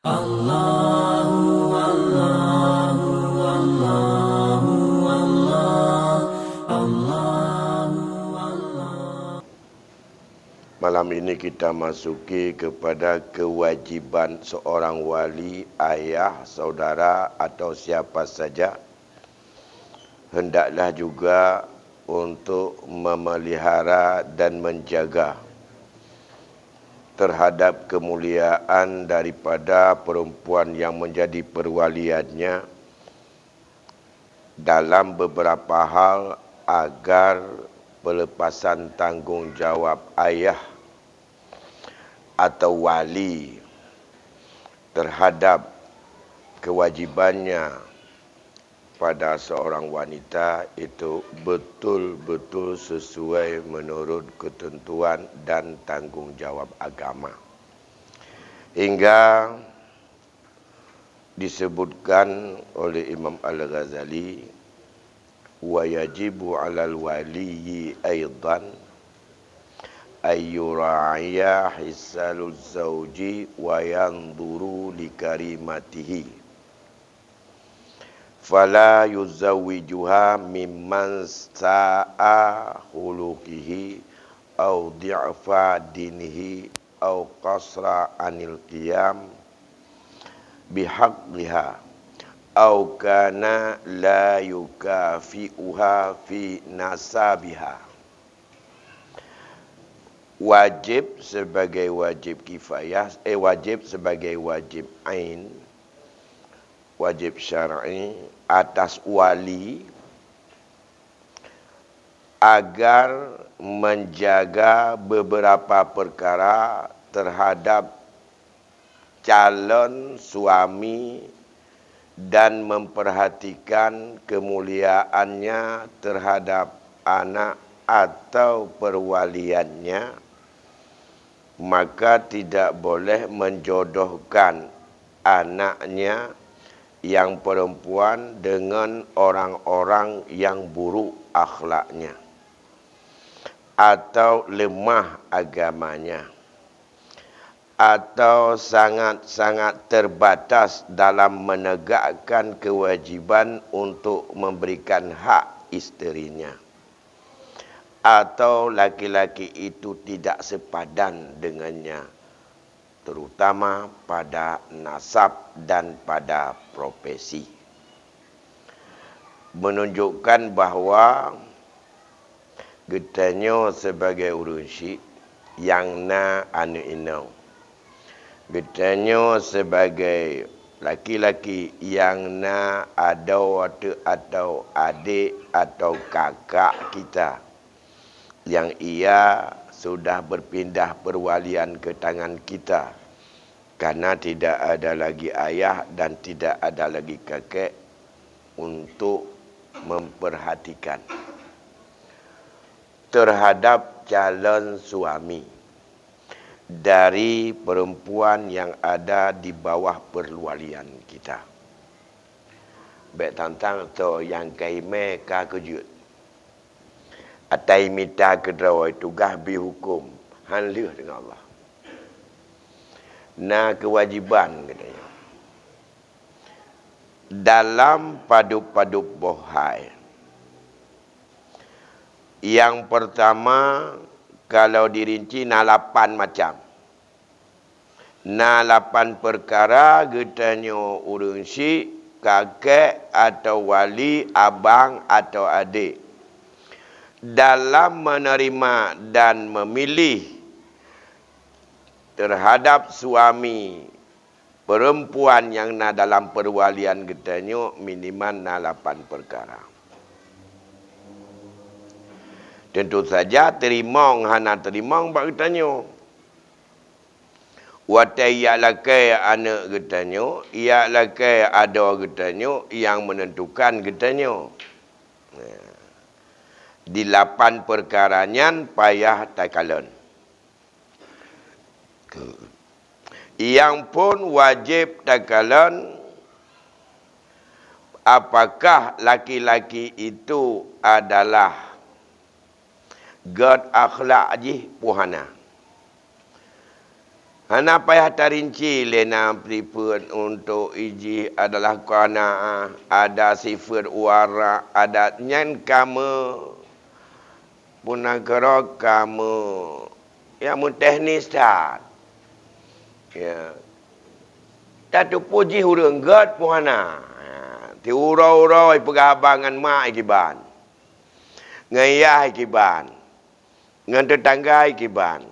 Allahu Allahu Allahu Allah Allahu Allah. Malam ini kita masuki kepada kewajiban seorang wali, ayah, saudara atau siapa saja hendaklah juga untuk memelihara dan menjaga terhadap kemuliaan daripada perempuan yang menjadi perwaliannya dalam beberapa hal agar pelepasan tanggungjawab ayah atau wali terhadap kewajibannya pada seorang wanita itu betul-betul sesuai menurut ketentuan dan tanggungjawab agama. Hingga disebutkan oleh Imam Al-Ghazali, wa yajibu 'alal waliyyi aidan ayyura'iya hisalul zawji wa yanzuru li karimatihi fala yuzawwijuha mimman sa'a khuluqihi au di'fa dinihi au qasra anil qiyam bihaqqiha au kana la yukafi'uha fi nasabiha. Wajib sebagai wajib kifayah, wajib sebagai wajib ain, wajib syar'i atas wali agar menjaga beberapa perkara terhadap calon suami dan memperhatikan kemuliaannya terhadap anak atau perwaliannya, maka tidak boleh menjodohkan anaknya yang perempuan dengan orang-orang yang buruk akhlaknya atau lemah agamanya atau sangat-sangat terbatas dalam menegakkan kewajiban untuk memberikan hak isterinya, atau laki-laki itu tidak sepadan dengannya, terutama pada nasab dan pada profesi. Menunjukkan bahawa getanya sebagai urunsi yang na anu inau, getanya sebagai laki-laki yang na ada waktu atau adik atau kakak kita yang ia sudah berpindah perwalian ke tangan kita karena tidak ada lagi ayah dan tidak ada lagi kakek untuk memperhatikan terhadap calon suami dari perempuan yang ada di bawah perwalian kita. Baik tantang tu yang kaime ka kejut. Atai minta kedrawai tugas bi hukum hanlih dengan Allah. Nah kewajiban katanya. Dalam padup-padup bohai. Yang pertama, kalau dirinci na 8 macam. Na 8 perkara getanya urunsi, kakek atau wali, abang atau adik. Dalam menerima dan memilih terhadap suami perempuan yang na dalam perwalian getanya minimal na 8 perkara. Tentu saja terimong hana terimong bak getanya. Watai ia lakai anak getanya, ia lakai ada getanya yang menentukan getanya. Di 8 perkaranya payah takalan. Yang pun wajib takalan apakah laki-laki itu adalah God akhlak ji puhana. Hana payah tarinci lena pripun untuk iji adalah kerana ada sifat wara ada nyan kamu punagara kamu yang teknis tak ya tak tu puji hurung god puhana ti urau-urau pegabangan mak ikiban ngayah ikiban ngan tetangga ikiban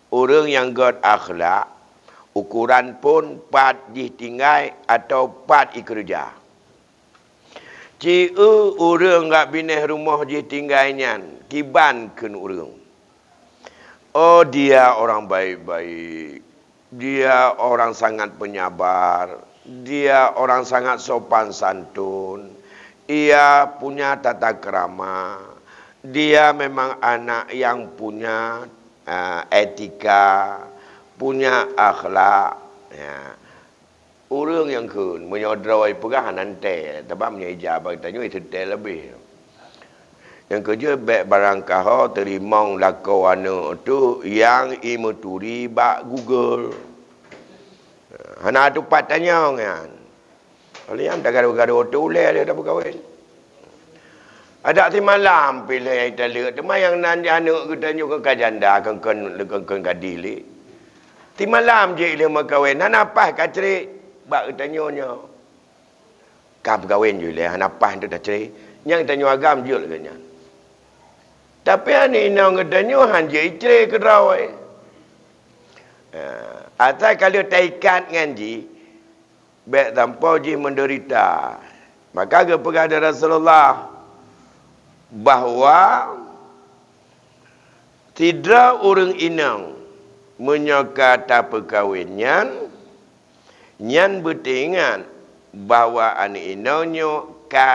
orang yang god akhlak ukuran pun pat tinggai atau pat ikerja. Cia orang ngak bineh rumah tinggai kiban ken orang. Oh dia orang baik-baik. Dia orang sangat penyabar. Dia orang sangat sopan santun. Ia punya tata krama. Dia memang anak yang punya etika, punya akhlak. Ya. Orang yang kun menyodroi pegahan nanti, tapi menyeja bagi tanya itu lebih. Yang kerja baik barang kau terimong lakau anu tu yang imuturi bak Google. Hana tu pat tanya kan. Kalau yang tak gaduh-gaduh tu leh dia dah berkahwin. Ada ti malam pilih yang terlihat. Cuma yang nanti anak kita nyuka kajanda kan kadili. Ti malam je dia berkahwin. Hana apa kacri bak kita nyonya. Kap berkahwin je lah. Hana apa tu dah ceri. Yang tanya agam je lah. Tapi ani nang kita nyohan je ceri kerawai. Atau kalau taikat ngaji. Baik tanpa je menderita. Maka kepada Rasulullah. Bahawa tidak orang inang menyokata perkahwinan nyan bertingan bahawa anak inangnya ka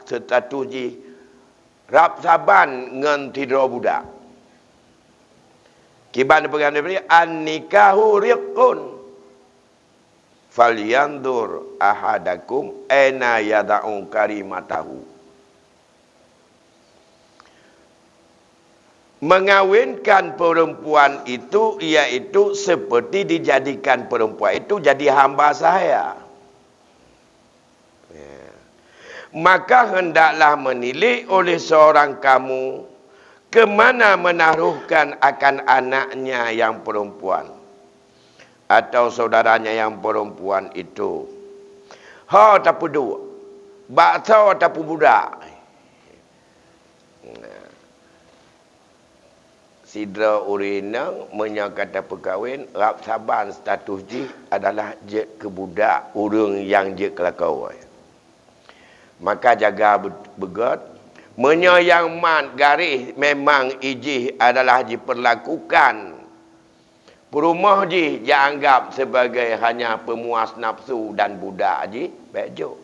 setatuji rap saban ngan tidak budak. Kiban pegang daripada an-nikahu riqun falyandur ahadakum aina yada'u karimatahu. Mengawinkan perempuan itu iaitu seperti dijadikan perempuan itu jadi hamba saya. Ya. Maka hendaklah menilai oleh seorang kamu ke mana menaruhkan akan anaknya yang perempuan atau saudaranya yang perempuan itu. Ha tak pedua. Bakso tak budak. Sidra urinang menyakata perkahwin rap saban status ji adalah je kebudak urang yang je kelakau. Maka jaga begot menyayang man garis memang ijih adalah diperlakukan perumah ji dianggap sebagai hanya pemuas nafsu dan budak ji baik jo.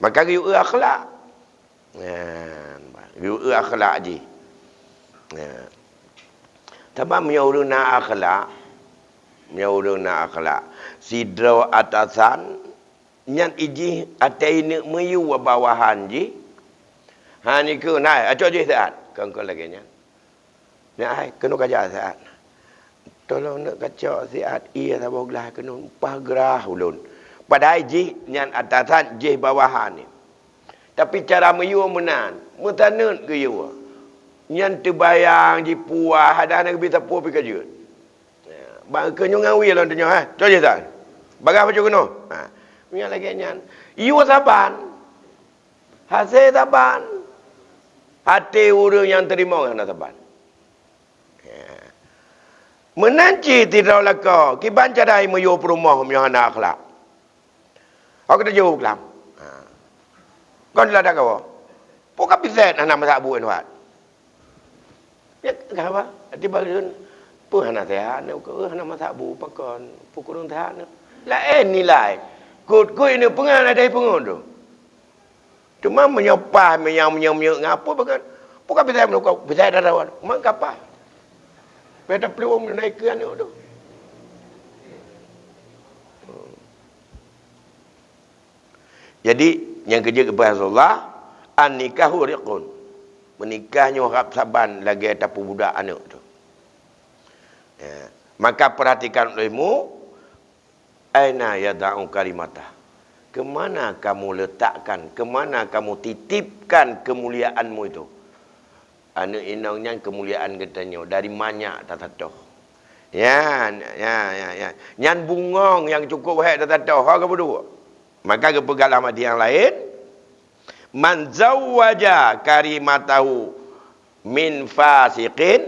Maka riu akhlak. Riu akhlak ji. Tapi orang nak akhlak. Sidra atasan, nyan iji atai ni meyu bawahan ji. Ha ni ke nai, aco je saat. Kau lagi nyan. Nai, kena kaca saat. Tolong nak kaca saat ia tak boleh kena pagrah ulun. Padahal ji nyan atasan je bawahan ni. Tapi cara meyu menan, mutanut ke you. Yang terbayang di puah ada nak bisa puah pergi kerja. Bang kenyo ngawi lah tanya ha. Coba tak. Bagai macam keno. Ha. Punya lagi nyan. Iu saban. Hasil saban. Hati orang yang terima yang saban. Menanci tidak laka. Kiban cadai meyo perumah mihana akhlak. Aku dah jawab kelam. Kau dah dak kau. Pokok bisa anak masak buat buat. Ya, kenapa? Tiba kan, pun anak saya, nak anak masak bu pakon, pukul orang saya. Lain nilai, kut ini pengan ada pengun tu. Cuma menyopah, menyam ngapa bukan? Bukan bisa menukar, bisa ada rawat. Mak apa? Beda peluang menaikkan itu. Jadi yang kerja kepada Rasulullah, an-nikahu riqun. Menikahnya harap saban lagi ataupun budak anak tu. Ya. Maka perhatikan olehmu, aina yada'u kalimatah. Kemana kamu letakkan, kemana kamu titipkan kemuliaanmu itu? Anu inangnya kemuliaan katanya dari banyak tatatoh. Ya. Nyan bungong yang cukup baik tatatoh. Ha ke berdua. Maka kepegalah mati yang lain. Man zawwaja karimatahu min fasiqin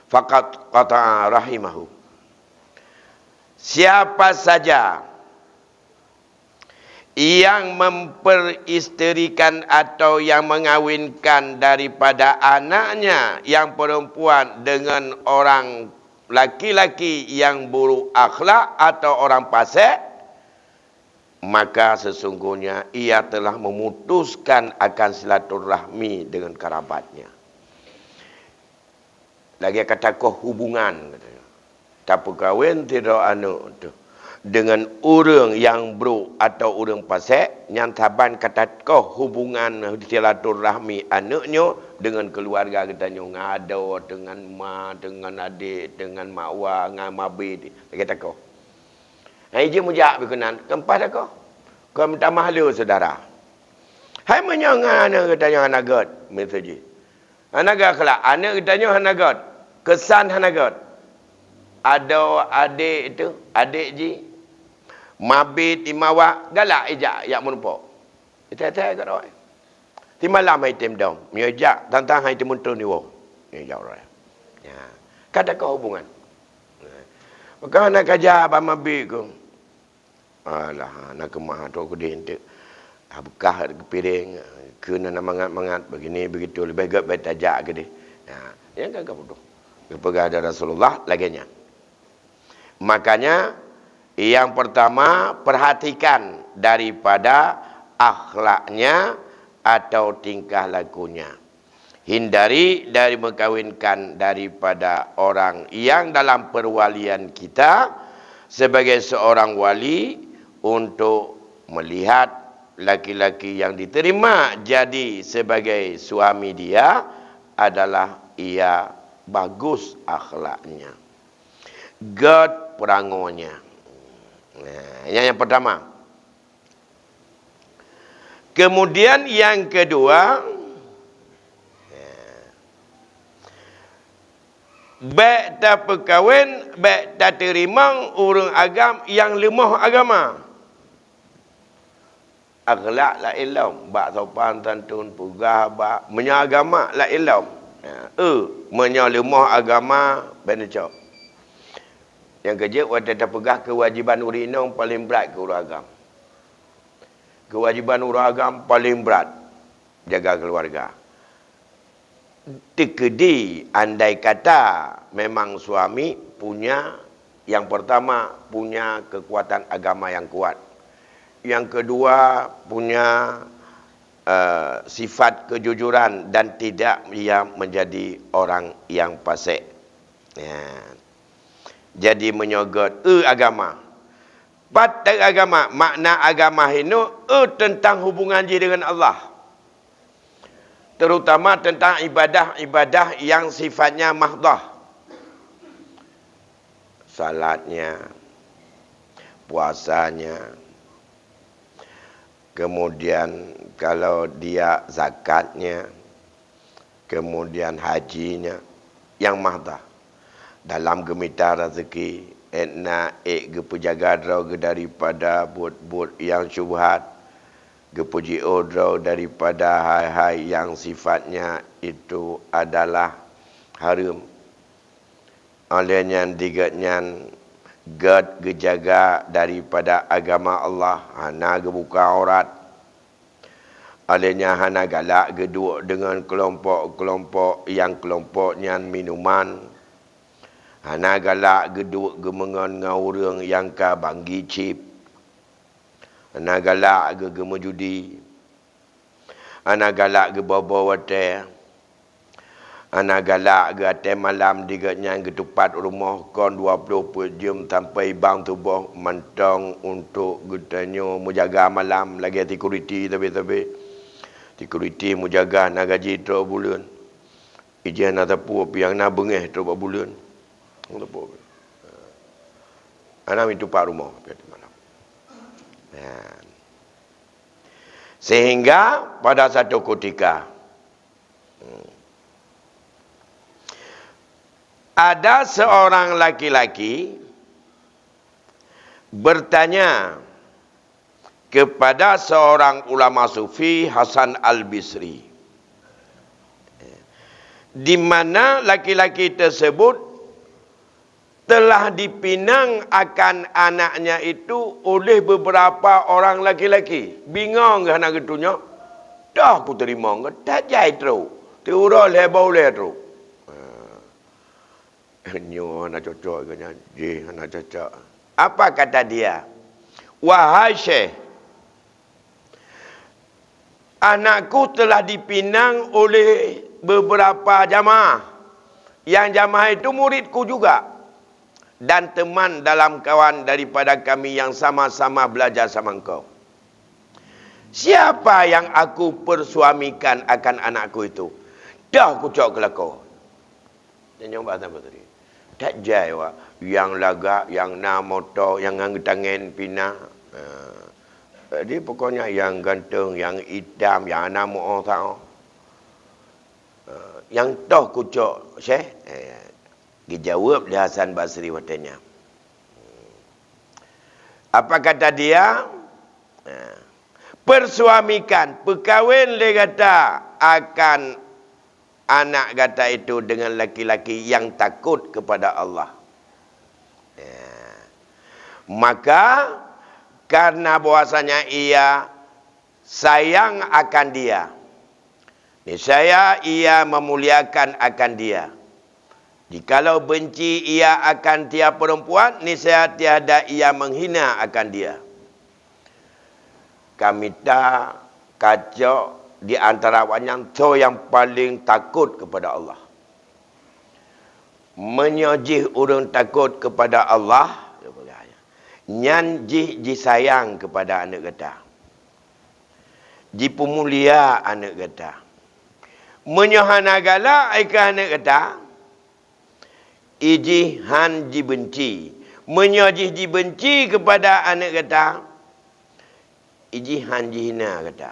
faqad qata'a rahimahu. Siapa saja yang memperisterikan atau yang mengawinkan daripada anaknya yang perempuan dengan orang laki-laki yang buruk akhlak atau orang fasik, maka sesungguhnya ia telah memutuskan akan silaturahmi dengan kerabatnya. Lagi kata hubungan katanya. Tak perkahwin tidak anu tu. Dengan orang yang buruk atau orang fasik, yang taban kata hubungan silaturahmi anaknya dengan keluarga katanya ngado dengan mak, dengan adik, dengan makwa, dengan mabid. Kata kau. Hai je mujak berkenan, kempas kau. Kau minta mahlu saudara. Hai menyangan anak katanya anak god, message. Anak kelak, anak katanya anak god. Kesan anak god. Ada adik itu, adik ji. Mabit imawa galak ijak yak menempok. Itu-itu kat orang. Ti malam hai tim dom. Miojak tantang hai timun tu ni wo. Ni jauh orang. Ya. Kata kau hubungan. Maka nak kaja ba mabit ku. Alah nak kemah tu aku dintek. Bekah ke piring kena nak mangat-mangat begini begitu lebih gap baik tajak ke dia. Ha, yang kan kamu tu. Kepada Rasulullah laginya. Makanya yang pertama, perhatikan daripada akhlaknya atau tingkah lakunya. Hindari dari mengkawinkan daripada orang yang dalam perwalian kita sebagai seorang wali untuk melihat laki-laki yang diterima jadi sebagai suami dia adalah ia bagus akhlaknya. God perangonya. Nah, yang pertama. Kemudian yang kedua, baik tak perkahwin, baik tak terima orang agam yang lemah agama. Akhlak la ilm, bak sopan santun pugah bak menyagama la ilm. Menyalemah agama benar. Yang kerja waktu terpegah kewajiban urinong paling berat ke urang agam. Kewajiban urang agam paling berat jaga keluarga. Tekedi andai kata memang suami punya yang pertama punya kekuatan agama yang kuat. Yang kedua punya sifat kejujuran dan tidak ia menjadi orang yang fasik. Ya. Jadi menyogot agama. Patut agama, makna agama itu tentang hubungan dia dengan Allah. Terutama tentang ibadah-ibadah yang sifatnya mahdah. Salatnya, puasanya, kemudian kalau dia zakatnya, kemudian hajinya, yang mahdah. Dalam gemita rezeki, gepujaga draw daripada buat-buat yang syubhat, gepuji odraw daripada hai-hai yang sifatnya itu adalah haram. Olehnya digatnya gad gejaga daripada agama Allah, hana gebuka aurat. Olehnya hana galak geduk dengan kelompok-kelompok yang kelompoknya minuman. Hana galak geduk gemengan dengan orang yang ka banggi chip. Hana galak ge gemejudi. Hana galak ge bawa hotel. Hana galak ge atai malam digatnya ge tepat rumah kon 20 jam sampai bang tubuh mentong untuk getanya menjaga malam lagi security tapi security menjaga nak gaji 3 bulan. Ijen nak tapu yang nak bengeh 3 bulan. Anak itu pak rumah malam. Sehingga pada satu ketika ada seorang laki-laki bertanya kepada seorang ulama sufi, Hasan Al-Bisri, di mana laki-laki tersebut telah dipinang akan anaknya itu oleh beberapa orang laki-laki. Bingung ke anak ketunya? Dah aku terima ke? Tak jai terus. Tiura lebau le terus. Nyo anak cocok ke nya? Anak cocok. Apa kata dia? Wahai Syekh, anakku telah dipinang oleh beberapa jamaah. Yang jamaah itu muridku juga. Dan teman dalam kawan daripada kami yang sama-sama belajar sama engkau. Siapa yang aku persuamikan akan anakku itu? Dah aku cakap ke kau. Dia nyoba apa tadi? Tak jai wak. Yang lagak, yang na motor, yang angkat tangan pinah. Dia pokoknya yang ganteng, yang hitam, yang anak mu'ah tak. Yang toh kucuk, Syekh. Dijawab oleh Hasan Basri watanya. Apa kata dia? Persuamikan, perkahwin le kata akan anak kata itu dengan laki-laki yang takut kepada Allah. Maka karena bahwasanya ia sayang akan dia, niscaya ia memuliakan akan dia. Jikalau benci ia akan tiap perempuan, niscaya tiada ia menghina akan dia. Kami tak kacau di antara wanyang tu yang paling takut kepada Allah. Menyojih orang takut kepada Allah, nyan ji sayang kepada anak kata. Ji pemulia anak kata. Menyohana galak ikan anak kata. Iji han ji benci. Menyojih ji benci kepada anak kata. Iji han ji hina kata.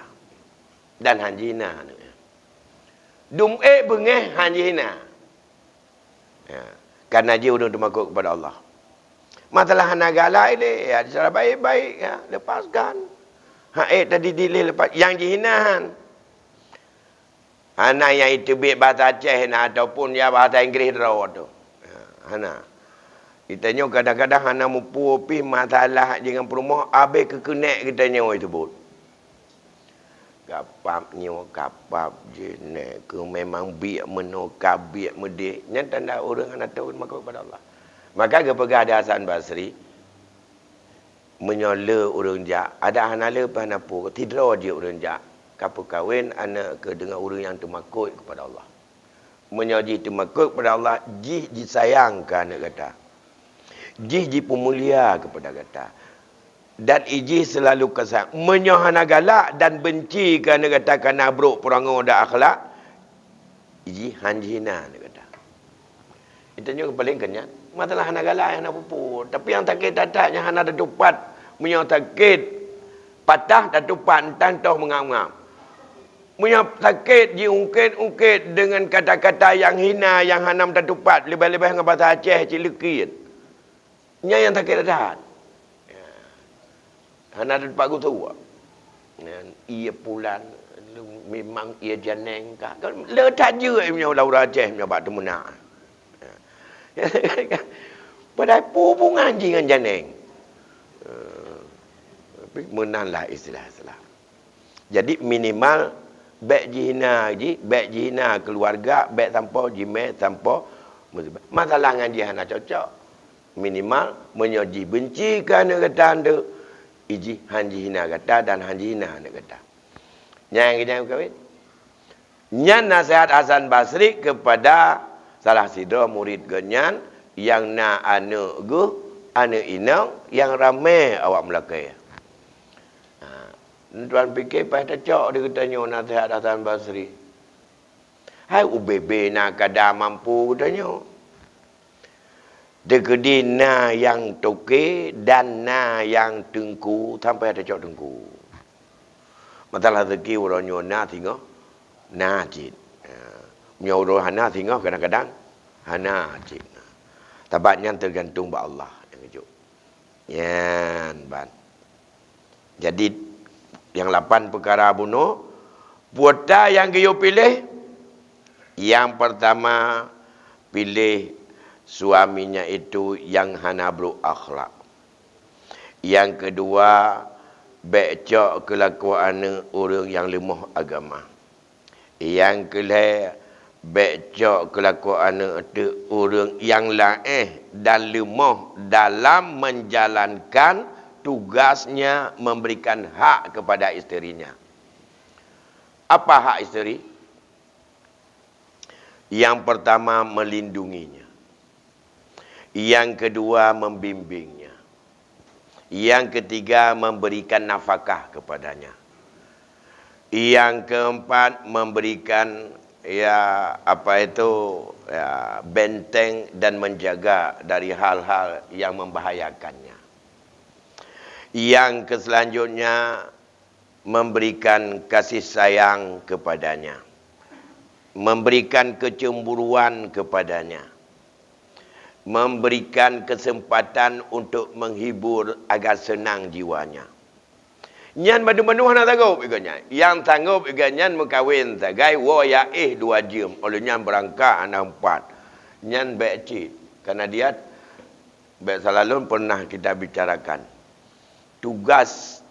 Dan han ji hina anak. Bengeh han ji hina. Ya. Karena dia udah termakuk kepada Allah. Masalah hanagala ini, ya, secara baik-baik, ya, lepaskan. Tadi dilih lepas. Yang dihinahan. Hana yang itu baik bahasa Aceh, ataupun ya bahasa Inggeris rawa tu. Hana. Kitanya kadang-kadang hana mupu-upi masalah dengan perumah, habis kekenek kitanya itu sebut. Kapap jenek, ke memang biak menokab, biak medik. Yang tanda orang hana tahu makhluk kepada Allah. Maka kepada ada Hasan Basri menyola orang jak. Ada hanala panapu, tidak dia orang jak. Kapu kahwin anak ke dengan orang yang termakut kepada Allah. Menyoji termakut kepada Allah, ji sayang ke anak kata. Ji pemulia kepada kata. Dan iji selalu kesang. Menyohana galak dan benci ke anak kata kerana buruk perangai dan akhlak. Iji hanjina anak kata. Itu juga paling kenyat. Masalah anak galak yang nak pupu. Tapi yang sakit tatanya hana ada tupat. Punya sakit patah dan tupat. Entah toh mengam-ngam. Punya sakit diungkit-ungkit dengan kata-kata yang hina. Yang hanam dan tupat. Lebih-lebih dengan bahasa Aceh cilikit. Nya yang sakit tatanya. Hana ada tupat aku tahu. Ia pulan. Memang ia janeng kah. Letak je punya Laura Aceh. Punya bak temunak. Padahal pun anjing dengan janeng. Tapi menanlah istilah-istilah. Jadi minimal baik jihina keluarga, baik tanpa jime, tanpa musibah. Masalah dengan jihana cocok. Minimal menyoji benci kerana kata anda. Iji hanjihina kata dan hanjihina anda kata. Yang kita kawin. Nyan nasihat Hasan Basri kepada salah sidra murid genyan yang na anak inang yang ramai awak melakai. Tuan fikir pada cok dia katanya nasihat Hasan Basri. Hai UBB nak kada mampu katanya. Dekedi na yang toke dan na yang tengku sampai ada cok tengku. Masalah rezeki orangnya na tengok na cit. Punya orang hana tengok kadang-kadang hana cit. Tabatnya tergantung pada Allah yang kejuk. Yan ban. Jadi yang 8 perkara bunuh puata yang kita pilih. Yang pertama pilih suaminya itu yang hana berakhlak. Yang kedua, becok kelakuan orang yang lemah agama. Yang kedua, becok kelakuan orang yang lain dan lemah dalam menjalankan tugasnya memberikan hak kepada isterinya. Apa hak isteri? Yang pertama melindunginya. Yang kedua membimbingnya. Yang ketiga memberikan nafkah kepadanya. Yang keempat memberikan benteng dan menjaga dari hal-hal yang membahayakannya. Yang selanjutnya memberikan kasih sayang kepadanya. Memberikan kecemburuan kepadanya. Memberikan kesempatan untuk menghibur agar senang jiwanya. Nyan madu-madu nak sanggup iganya. Yang sanggup iganya mengkawin sagai waya 2 jam. Oleh nyan berangkat anak 4. Nyan baik cik. Karena dia baik selalu pernah kita bicarakan. Tugas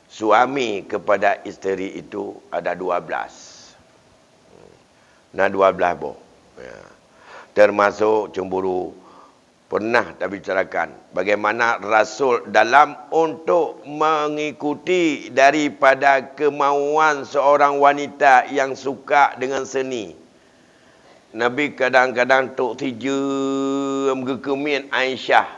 suami kepada isteri itu ada 12. Nah 12 boh. Ya. Termasuk cemburu. Pernah kita bicarakan bagaimana Rasul dalam untuk mengikuti daripada kemauan seorang wanita yang suka dengan seni. Nabi kadang-kadang tok tijam gekemin Aisyah.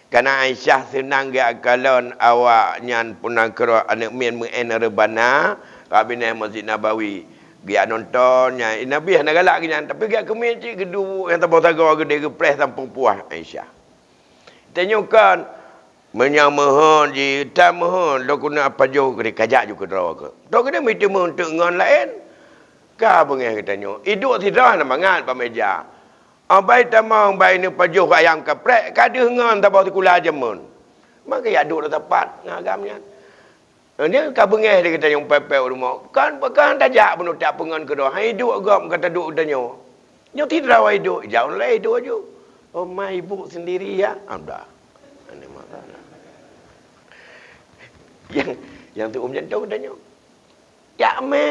Karena Aisyah senang ge akalon awak nyan pernah kira anak min muen rebana kabinah Masjid Nabawi. Dia nontonnya Nabi nak galak gini tapi dia kemin cik gedu yang tak tahu gede gepres tanpa puas Aisyah. Tanyakan menyamahan ji tak mohon lo guna apa jo gede kajak juga draw ke. Tok gede mesti untuk ngon lain. Ka bengeh tanya. Hidup tidak nak mangat pa meja. Abai tamang bai ni pajuh ayam kaprek kadeh ngon tak bawa tikula jemun. Maka ya duk tepat ngagamnya. Dia kabengeh dia kata yang pepek rumah. Kan tajak penuh tak pengan kedua. Hai hidup agam kata duk danyo. Nyo tidak rawai hidup. Jauh lah hidup aja. Oh my ibu sendiri ya. Dah. Ini masalah. Yang tu jantung danyo. Ya me.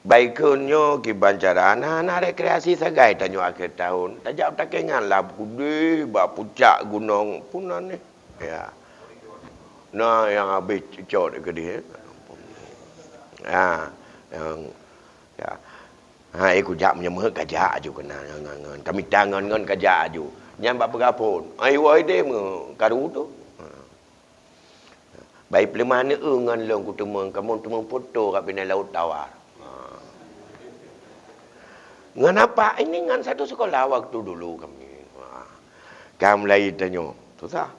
Baikunyo ki bancaran anak rekreasi sagai tanyo akhir tahun. Tajak tak kengan lah gede ba puncak gunung punan ni. Ya. Nah, yang habis cocok ke dia. Yang ikut jak menyemah kajak aju kena ngan. Kami tangan ngan kajak aju. Nyambat berapun. Ai wai dia me karu tu. Baik pelemana ngan long ku temeng kamu temeng foto kat pinai laut tawar. Ngan apa? Ini ngan satu sekolah waktu dulu kami. Kami lain tanya. Susah.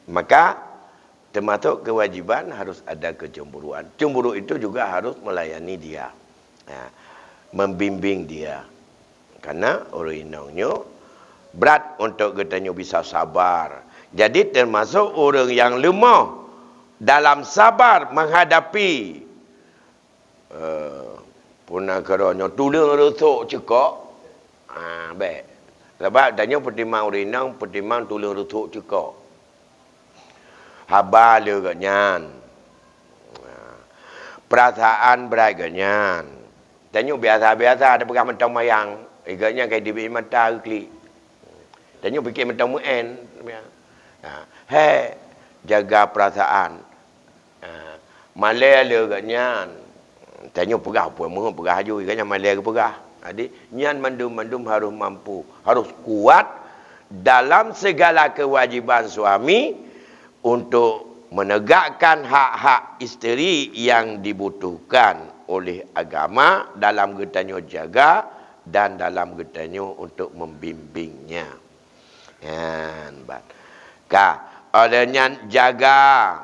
Maka termasuk kewajiban harus ada kecemburuan. Cemburu itu juga harus melayani dia. Membimbing dia. Karena orang inangnya berat untuk katanya bisa sabar. Jadi termasuk orang yang lemah dalam sabar menghadapi punakaranya tulang rusuk cekak. Baik. Sebab tanya pertimbangan orang inang, pertimbangan tulang rusuk cekak. Habar dia ganyan. Perasaan berat ganyan. Tanya biasa-biasa ada pegang mentang mayang. Ganyan kayak di mata klik. Tanya fikir mentang muen. Hei, jaga perasaan. Malai dia ganyan. Tanya pegah pun mohon pegah aju ganyan malai ke pegah. Jadi nyan mandum-mandum harus mampu, harus kuat dalam segala kewajiban suami untuk menegakkan hak-hak isteri yang dibutuhkan oleh agama dalam getanyo jaga dan dalam getanya untuk membimbingnya. Yan bat. Ka adanya jaga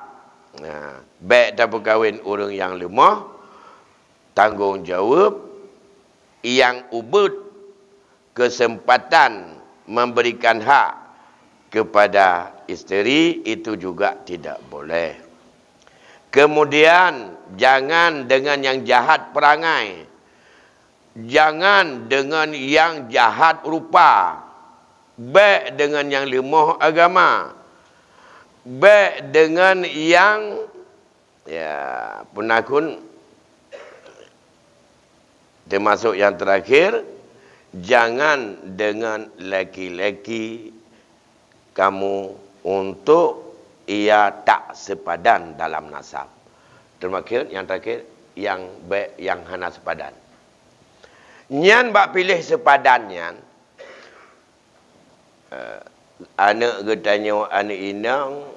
baik tak berkahwin orang yang lemah, tanggungjawab yang ubud, kesempatan memberikan hak kepada isteri itu juga tidak boleh. Kemudian jangan dengan yang jahat perangai, jangan dengan yang jahat rupa, baik dengan yang lemah agama, baik dengan yang penakut. Termasuk yang terakhir, jangan dengan laki-laki kamu untuk ia tak sepadan dalam nasab. Termasuk yang terakhir, yang baik yang hana sepadan. Nyan bak pilih sepadan nyan. Anak getanya anak inang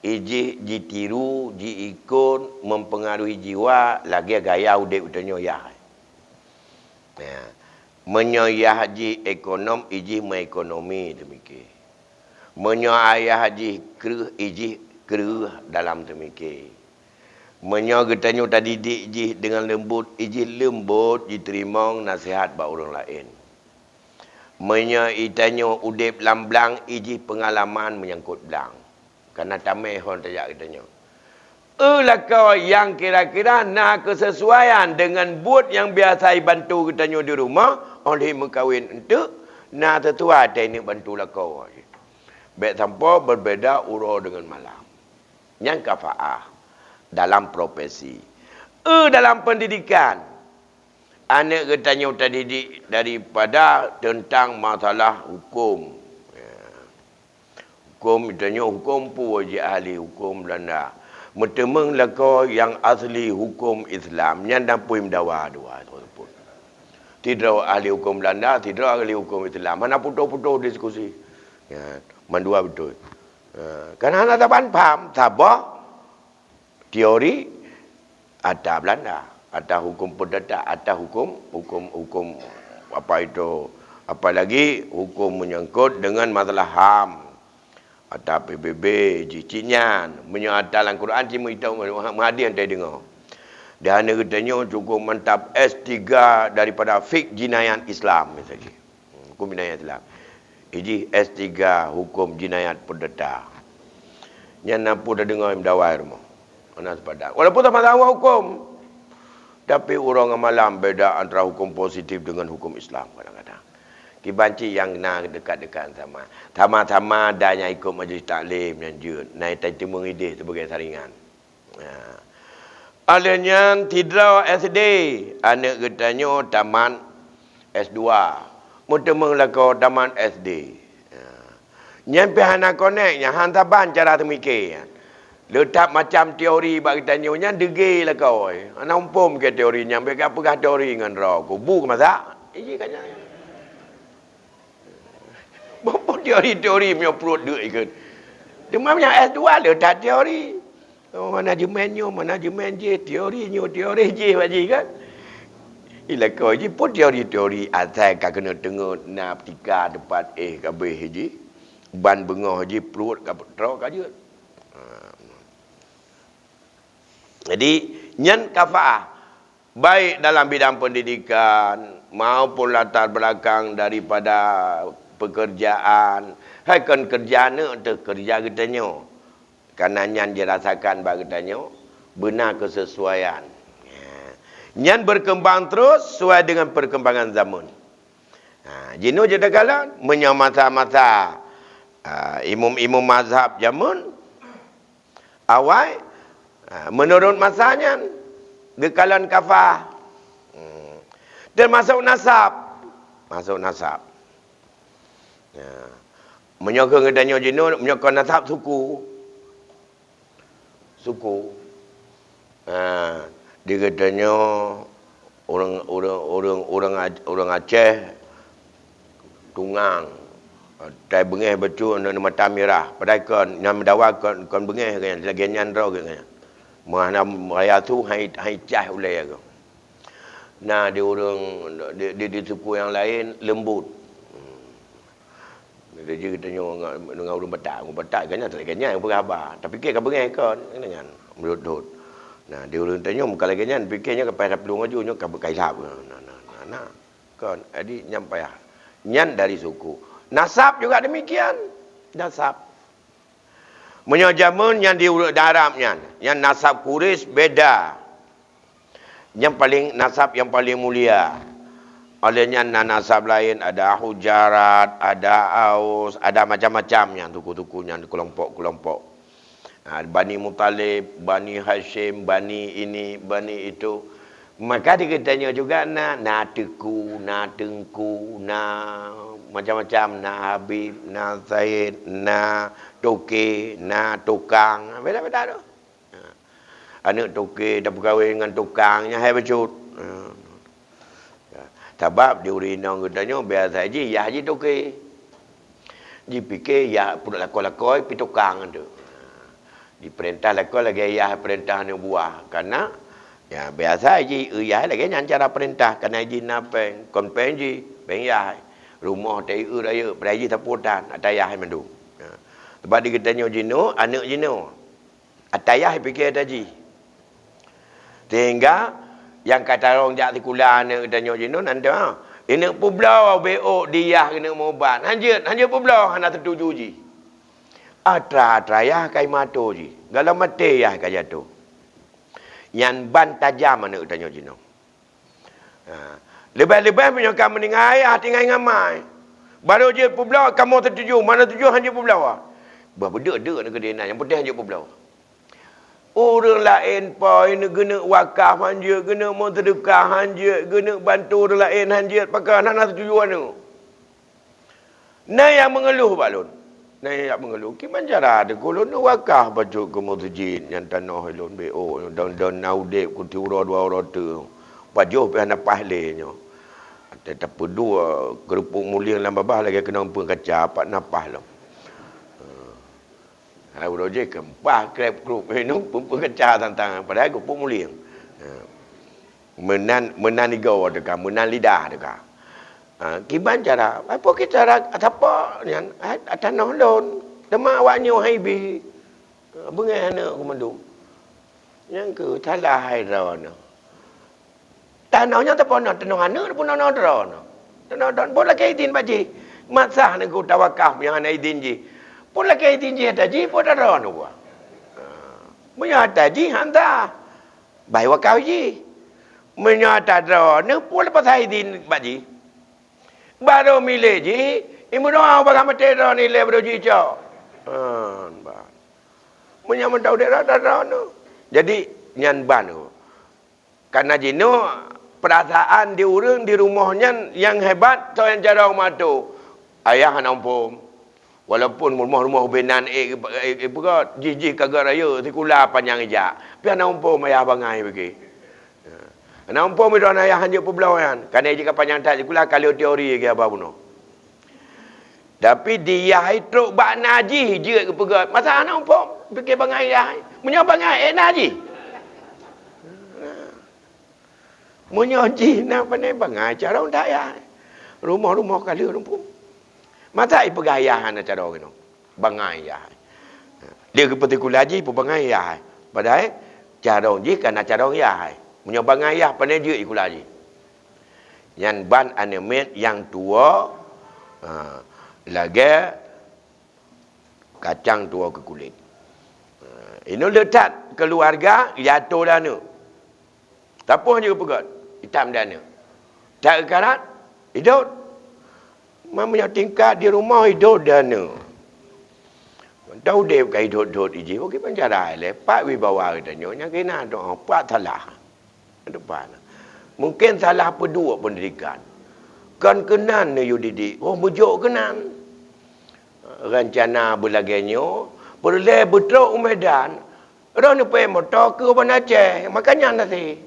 iji ditiru, diikut, mempengaruhi jiwa, lagi gaya udip utanya ya. Menyayah haji ekonom, iji mengekonomi demikian. Menyayah haji kerah, iji kerah dalam demikian. Menyagetanya tadi iji dengan lembut, iji lembut, diterima nasihat bak orang lain. Menyaitanya udip lamblang, iji pengalaman menyangkut belang. Karena tamai hon tajak katanya. Kau yang kira-kira nak kesesuaian dengan buat yang biasa bantu katanya di rumah, oleh mengkawin itu, nak tetua teknik bantu kau. Baik tanpa berbeza uro dengan malam. Yang kafa'ah dalam profesi. Dalam pendidikan. Anak katanya terdidik daripada tentang masalah hukum. Hukum katanya hukum pun wajib ahli hukum Belanda. Metemeng laka yang asli hukum Islam yang dapat mendawa dua tersebut. Tidak ahli hukum Belanda, tidak ahli hukum Islam. Mana putus-putus diskusi. Ya, mandua betul. Karena anak tapan paham, sabar, teori, ada Belanda, ada hukum perdata, ada hukum apa itu, apalagi hukum menyangkut dengan masalah HAM. Ada PBB, Cinyan, menyatakan Quran cuma itu menghadi yang saya dengar. Dan katanya cukup mantap S3 daripada fiqh jinayat Islam misalnya. Hukum jinayat Islam. Ini S3 hukum jinayat perdata. Yang nampu dah dengar mendawai rumah. Mana sepadan. Walaupun sama-sama hukum. Tapi orang malam beda antara hukum positif dengan hukum Islam kadang-kadang. Kibanci yang nak dekat-dekat sama. Sama-sama dan yang ikut majlis taklim yang jut. Naik tak cuma ide sebagai saringan. Alanya tidak SD. Anak katanya taman S2. Mutemeng lako taman SD. Nyampe anak konek, yang hantaban cara temikir. Letak macam teori bagi tanya, degil lah kau. Anak umpum ke teori, nyampe apakah teori dengan roh. Kubu ke masak? Ini kan. Bapa teori-teori punya perut duit ikut. Cuma yang S2 letak teori. Manajemen je, teori je baji kan. Ila kau je pun teori-teori asal kau kena tengok nak tika depan kabeh je. Ban bengah je perut kau teruk kau je. Jadi nyan kafa'ah baik dalam bidang pendidikan maupun latar belakang daripada pekerjaan. Hai kan kerjaan tu kerja katanya. Karena nyan dirasakan bagi katanya benar kesesuaian. Nyan berkembang terus sesuai dengan perkembangan zaman. Jino je kala menyamata-mata imam-imam mazhab zaman awal menurut masanya gekalan kafah termasuk nasab. Masuk nasab. Menyokong katanya jino menyokong nasab suku. Dia katanya orang Aceh tungang tai bengih betul nak mata merah padai kon nyam dawa kon bengih kan lagi nyan ro kan mana raya tu hai cah ulai aku Nah, dia orang di suku yang lain lembut. Dia je tanya dengan orang Batak kan tak kenyan apa khabar. Tapi fikir kan bengai kan dengan menurut. Nah, dia orang tanya kalau kenyan fikirnya kepada pelung ajunya ke kailap. Nah. Kan jadi nyampai nyan dari suku. Nasab juga demikian. Nasab. Menyajamun yang di darabnya, yang nasab Quraisy beda. Yang paling nasab yang paling mulia. Olehnya nasab lain ada Hujarat, ada Aus, ada macam-macamnya tuku-tukunya kelompok-kelompok. Bani Muttalib, Bani Hashim, Bani ini, Bani itu. Maka dikatanya juga na teku, na tengku, na macam-macam, na Habib, na Zaid, na Toke, na Tukang. Beda-beda tu. Anak Toke dah berkahwin dengan tukangnya, hai becut. Sebab dia urinang katanya biasa haji, ya haji Toke. Dia fikir ya pun lakoi-lakoi pi tukang tu. Diperintah lakoi lagi ya perintah ni buah. Karena ya biasa haji ya lagi nyan cara perintah karena haji napeng kon penji peng ya rumah tai raya haji taputan atayah mandu. Sebab dia katanya jino anak jino. Atayah fikir haji. Sehingga yang kata orang jak tikulan ni katanya jino nanda ini publau beo dia kena mobat hanjut publau hana tertuju ji atra ya kai mato ji galau mate ya kai jatuh yang ban tajam mana katanya jino lebih-lebih punya kamu mendengar hati ngai ngamai baru je publau kamu tertuju mana tuju hanjut publau berbeda-beda nak kedena yang penting hanjut publau. Orang lain pun guna wakaf hanjut, guna mau sedekah hanjut, guna bantu orang lain hanjut, pakai anak tujuan tu. Nah yang mengeluh balun. Nah yang mengeluh. Gimana cara ada kolon wakaf baju ke masjid yang tanah elon BO dan naudep kuti ura dua ura tu. Baju pe anak pahlenya. Tetap dua kerupuk mulia dalam babah lagi kena pun kaca apa napah lah. Udah je kempah krep grup ini pun kecah tentang padahal gupuk mulia. Menan igau dekat, menan lidah dekat. Kiban cara, apa kita cara apa yang tanah lon, tema awaknya haibi. Bengai anak komando. Yang ke salah hai ron. Tanahnya tak pernah tanah anak pun tanah ron. Tanah don boleh kaitin baji. Masah ni ku tawakaf yang ana idin ji. Pun lagi tinggi tadi pun ada orang tu. Menyata ji handa. Baik wakau ji. Menyata ada ni pun lepas hai din baji. Baru milih ji. Ibu doa bagai mati ada ni le baru ji cak. Menyata tahu dia ada tu. Jadi nyan ban tu. Karena jino perasaan di urang di rumahnya yang hebat so yang jarang matu. Ayah nampum. Walaupun rumah-rumah benan berat jijik kagak raya sekula panjang ejak. Pi ana umpam ayah bangai bagi. Ana umpam itu ana ayah hanjut pebelawan. Kan jika panjang tak sekula kalau teori ke apa buno. Tapi dia itu bak naji je ke pegat. Masa ana umpam fikir bangai ayah. Munya bangai naji. Munya ji na pandai bangai cara ndak ya. Rumah-rumah kali umpam. Mata ibu gaya hana cara orang tu, bangai ya. Dia kepetik kulaji pun bangai ya. Padahal cara orang je kan cara orang ya. Punya bangai ya pandai je ikulaji. Yang ban anemet yang tua, lagi kacang tua ke kulit. Ini letak keluarga jatuh dah ni. Tak pun juga pegat hitam dah ni. Tak karat hidup. Mamanya tingkat di rumah hidup dan tahu dia bukan hidup iji. Okey penjara lepak wibawa katanya. Yang kena doa pak salah. Depan. Mungkin salah pedua pendidikan. Kan kenan ni you didik. Oh bujuk kenan. Rencana belagainya. Boleh betul umedan. Orang ni pergi motor ke Ubin Aceh. Makanya nanti.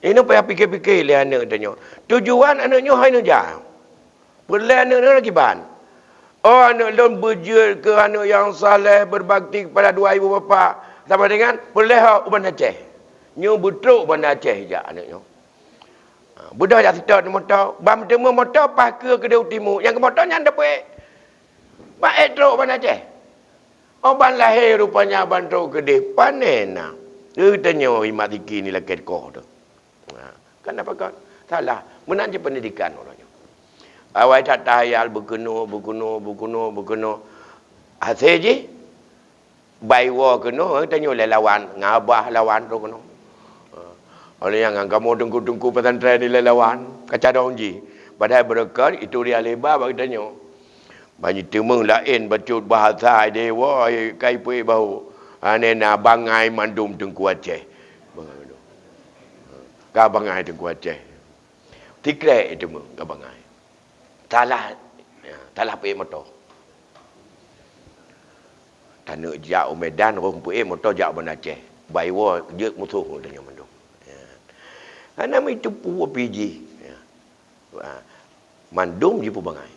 Ini pergi fikir-fikir le anak katanya. Tujuan anaknya hai nak boleh anak lagi ban. Oh anak lon berjul ke anak yang saleh berbakti kepada dua ibu bapa. Sama dengan boleh Ubin Aceh. Nyo betul Ubin Aceh je anaknya. Budak dah sedar di motor. Bam temu motor pas ke kedua timur. Yang ke motornya ada puik. Baik truk mana je. Oban lahir rupanya abang truk gede. Panena. Dia tanya Imat Tiki ni lagi kau tu. Kenapa kau? Salah. Menang je pendidikan orangnya. Awal tak tahayal berkena. Hasil je. Baywa kena. Tanya oleh lawan. Ngabah lawan tu kena. Oleh yang kamu tunggu-tunggu pesantren ni lawan. Kaca dong ji. Padahal berkat itu dia lebar bagi tanya. Banyak temeng lain bacut bahasa dewa kai pui bau. Nena bangai mandum tengku Aceh. Ka bangai tengku Aceh. Tikrek itu meng ka bangai. Talah talah pui motor. Tanah jauh Medan orang pui motor jauh ban Aceh. Baiwa jeuk musuh tanya mandum. Nama itu puak PG. Mandum je pun bangai.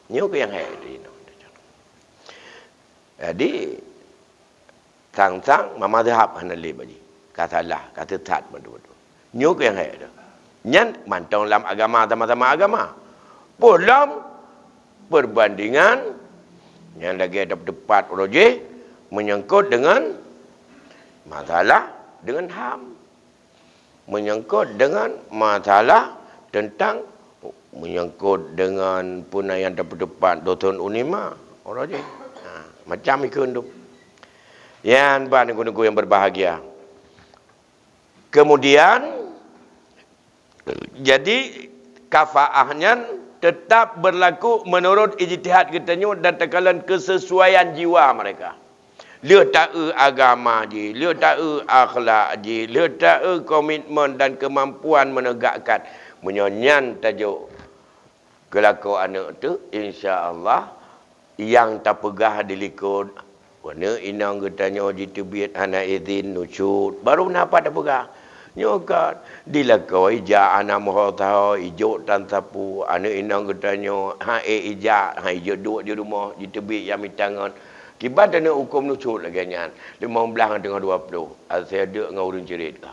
Nyo ke yang hai di no. Jadi sang-sang mama dhab hanali baji. Kata lah, kata tat betul-betul. Nyo ke yang hai dah. Nyan mantong dalam agama sama-sama agama. Pulam perbandingan yang lagi ada depat roje menyangkut dengan masalah dengan HAM. Menyangkut dengan masalah tentang menyangkut dengan punai yang dapat Dotun Unima. Orang je. Macam ikut tu. Yang negara-negara yang berbahagia. Kemudian jadi kafaahnya tetap berlaku menurut ijtihad kitanya dan tekalan kesesuaian jiwa mereka. Dia tak agama je, dia tak akhlak je, dia tak komitmen dan kemampuan menegakkan. Menyonyan tajuk kelakuan anak tu, insya-Allah yang tak pegah dilikut. Wana inang getanya ditebit anak izin nucut, baru napa tak pegah. Nyokat dilakau ija anak moho tahu ijo tan sapu anak inang getanya ha ija ha ijo duduk di rumah ditebit yang mitangan. Kibat ada hukum nucut lagi nyan 15 dengan 20. Saya ada dengan urun cerit kah.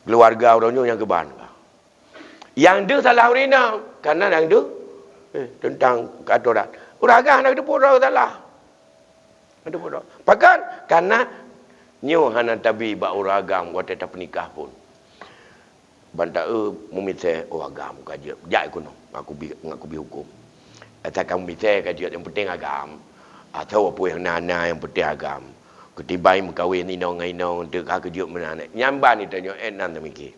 Keluarga orangnya yang keban kah. Yang dia salah urina karena yang dia tentang keaturan. Uragan nak depur salah. Ada bodoh. Pakan karena nyo hana tabi ba uragam wa tetap nikah pun. Banta mumitse uragam kaje. Jai kuno aku bi hukum. Ata kamu mitse kaje yang penting agam. Atau apa yang nana yang penting agam. Ketibai mengkawin inong untuk kerja mana. Nyamban ni tanya nan temiki.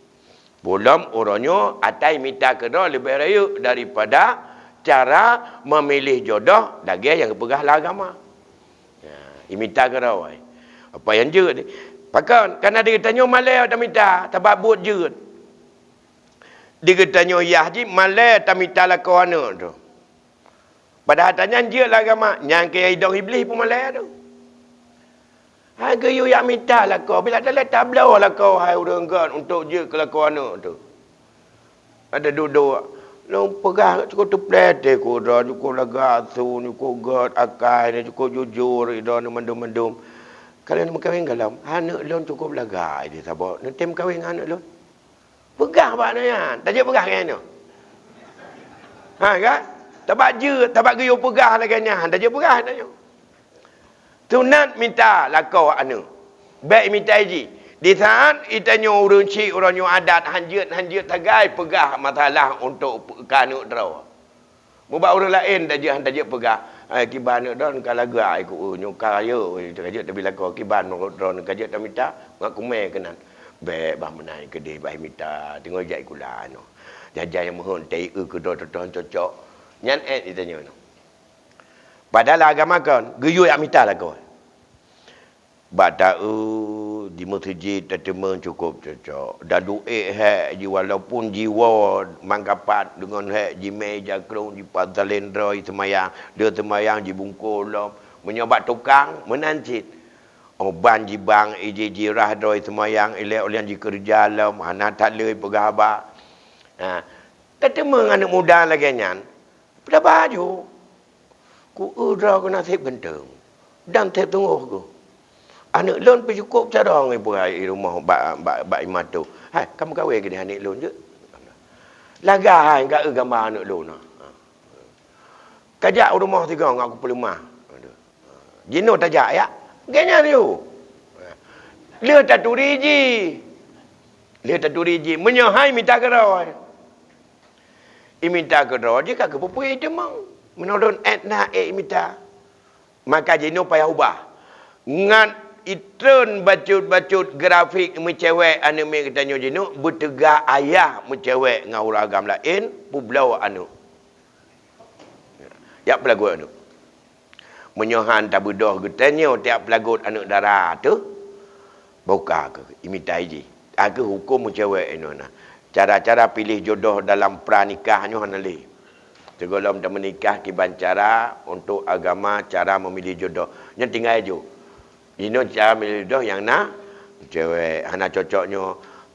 Bolam orangnya atai minta kena lebih raya daripada cara memilih jodoh lagi yang pegah agama. Ya, minta kena wai. Apa yang je ni? Pakan karena dia tanya malai tak minta, sebab buat je. Dia tanya yah ji malai tak minta lah kawana tu. Padahal tanya je lah agama, yang ke hidung iblis pun malai tu. Hai geyu yang minta lah kau. Bila dah letak belau lah kau. Hai urangkan untuk je kelakuan tu. Ada duduk. Long pegah cukup tu plete ko dah. Cukup laga su. Cukup gad akai. Cukup jujur. Ida ni mendum-mendum. Kalau nak kahwin kalam. Anak lon cukup laga. Dia sabar. Nanti kahwin anak lon. Pegah pak ni ya. Tak je pegah kan tu. Ha kan? Tabak je. Tabak geyu pegah lah kan. Tak je pegah tak je. Sunat minta lakau anu. Baik minta haji. Di saat itanya urun cik, urang adat, hanjut tagai pegah masalah untuk kanuk draw. Mubak orang lain dah je pegah. Kiban don kalau gai ku nyukaya kajut tapi lakau kiban don kajut tak minta, ngaku me kenan. Baik bah menai kedai baik minta, tengok jai kula anu. Jajan yang mohon tai ke don cocok. Nyan itanya no. Padahal agama kan, geyu yang minta lah kau. Badak di masjid tetema cukup cocok. Dah duit hak ji walaupun jiwa mangkapat dengan hak ji meja krong ji pazalendra semayang. Dia semayang ji bungkul lom. Menyobat tukang menancit. Oban ji bang ji rah doi semayang ilek olian ji kerja lom. Anak tak lei pegahaba. Ha. Tetema anak muda lagi nyan. Pada baju. Ku udra ku nasib genteng. Dan tep tengok ku. Anak lon pun cukup cadang ni pun di rumah bak imat tu. Hai, kamu kahwin ke ni anak lon je? Lagai kat gambar anak lu nah. Kajak rumah 3 ngak aku pelemah. Jino tajak ya. Ganya dia. Dia tak turiji. Dia tak turiji menyahai minta keroi. Minta keroi dia kagak pupui demang. Menurun etna minta. Maka jino payah ubah. Ngan itren bacut-bacut grafik mencewek anu me katanya jino bertegak ayah mencewek ngau agam lain publau anu. Ya pelagut anu. Menyohan tak bedoh getanya tiap pelagut anu darah tu buka ke imitai ji. Aku hukum mencewek anu nah. Cara-cara pilih jodoh dalam pranikahnya hanali. Sebelum dah menikah kiban cara untuk agama cara memilih jodoh. Yang tinggal je. Ini cara memilih jodoh yang nak cewek hana cocoknya.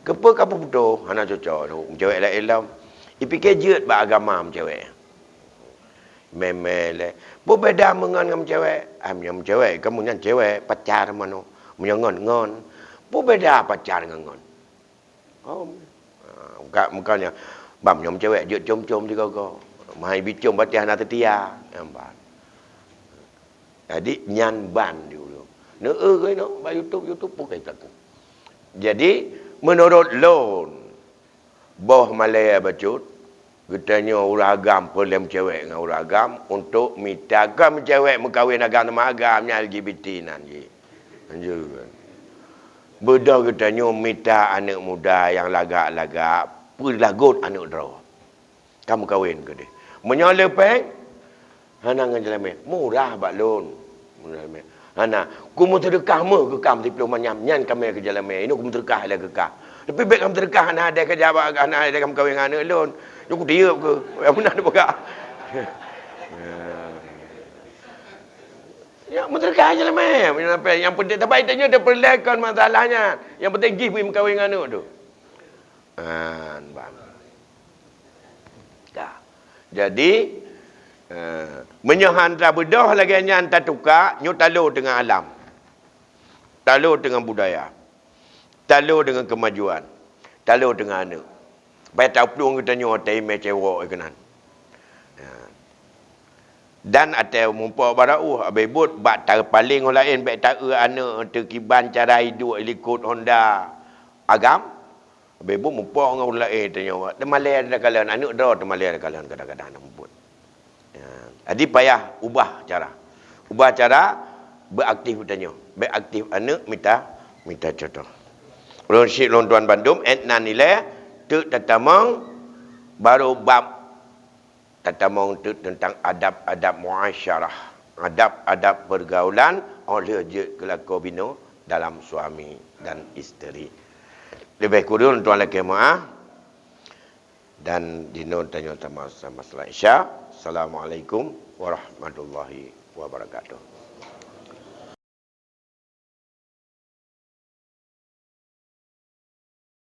Kepa apa betul hana cocok tu. Cewek lain lam. Ipikir jeut ba agama cewek. Memele. Berbeda dengan cewek. Am cewek kamu yang cewek pacar mana? Menyon-ngon. Berbeda pacar dengan ngon. Oh. Mukanya bam nyom cewek jeut com-com juga kau. Mahai bicom batih anak tetia. Nampak. Jadi nyan ban dulu. Ke no, ba YouTube pakai tak. Jadi menurut loan boh Malaya bacut katanya uragam pelem cewek dengan uragam untuk minta agam cewek mengkawin agam sama agamnya LGBT nanti. Anjur. Beda katanya minta anak muda yang lagak-lagak pelagut anak draw. Kamu kawin ke dia? Menyala peng hana ngan jalan murah bak loan. Hana kumu terdekat me ke kam diploma nyam nyan kami ke jalan ini kumu terdekat lah ke ka. Tapi baik kamu terdekat hana ada ke jawab hana ada kamu kawin anak loan. Aku dia ke apa nak buka. Ya terdekat jalan yang penting tapi tanya ada perlakuan masalahnya. Yang penting give him kawin anak tu. Bang. Jadi menyohan tak bedah lagi nyan tak tukar nyu talu dengan alam. Talu dengan budaya. Talu dengan kemajuan. Talu dengan anak. Baik tak pelung kita nyu tai me cewek kenan. Dan atau mumpuk barau abebut bak tar paling orang lain baik tak anak terkiban cara hidup ikut Honda agam. Bebo mumpuk dengan orang lain tanya awak. Temalai ada kalian anak draw temalai ada kalian kadang-kadang nak mumput. Jadi payah ubah cara. Ubah cara beraktif tanya. Beraktif anak minta contoh. Ulun syik lon tuan Bandung etna nilai tu tatamang baru bab tatamang tu tentang adab-adab muasyarah. Adab-adab pergaulan oleh je kelakon bina dalam suami dan isteri. Lebih kurang tuan lagi maaf dan dino tanya sama masalah Isya. Assalamualaikum warahmatullahi wabarakatuh.